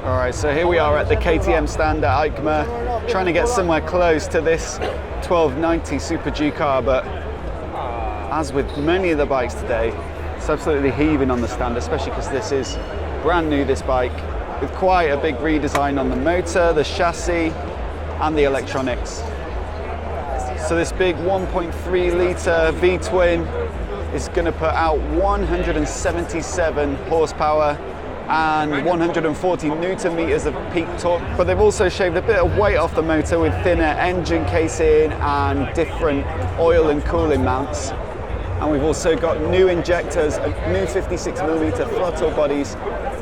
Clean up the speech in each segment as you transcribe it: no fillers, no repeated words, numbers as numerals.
All right, so here we are at the KTM stand at EICMA, trying to get somewhere close to this 1290 Superduke car, but as with many of the bikes today, it's absolutely heaving on the stand, especially because this is brand new, this bike, with quite a big redesign on the motor, the chassis, and the electronics. So this big 1.3 litre V-twin is going to put out 177 horsepower and 140 newton meters of peak torque, but they've also shaved a bit of weight off the motor with thinner engine casing and different oil and cooling mounts. And we've also got new injectors, new 56mm throttle bodies,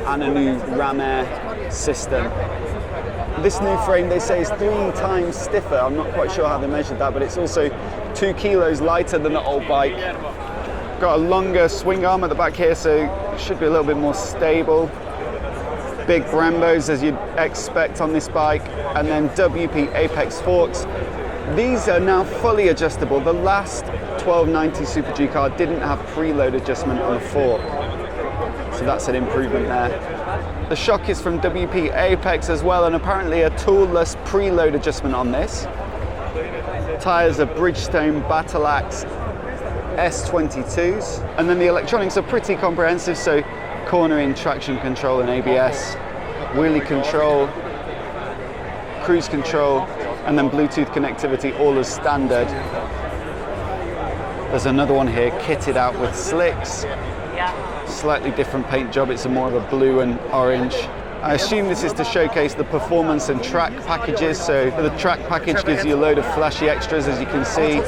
and a new ram air system. This new frame, they say, is 3 times stiffer. I'm not quite sure how they measured that, but it's also 2 kilos lighter than the old bike. Got a longer swing arm at the back here, so it should be a little bit more stable. Big Brembos, as you'd expect on this bike, and then WP Apex forks. These are now fully adjustable. The last 1290 Superduke car didn't have preload adjustment on the fork, so that's an improvement there. The shock is from WP Apex as well, and apparently a toolless preload adjustment on this. Tyres are Bridgestone Battle Axe S22s, and then the electronics are pretty comprehensive, so cornering, traction control and ABS, wheelie control, cruise control, and then Bluetooth connectivity, all as standard. There's another one here kitted out with slicks, slightly different paint job, it's more of a blue and orange. I assume this is to showcase the performance and track packages, so the track package gives you a load of flashy extras, as you can see,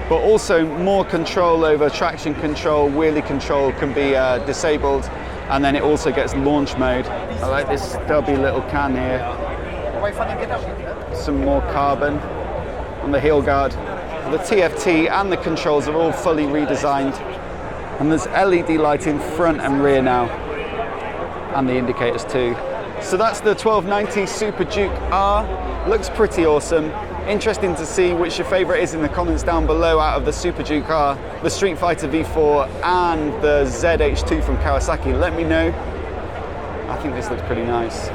but also more control over traction control, wheelie control can be disabled, and then it also gets launch mode. I like this stubby little can here. Some more carbon on the heel guard. The TFT and the controls are all fully redesigned, and there's LED lighting front and rear now, and the indicators too. So that's the 1290 Superduke R. Looks pretty awesome. Interesting to see which your favorite is in the comments down below out of the Superduke R, the Street Fighter V4 and the ZH2 from Kawasaki. Let me know. I think this looks pretty nice.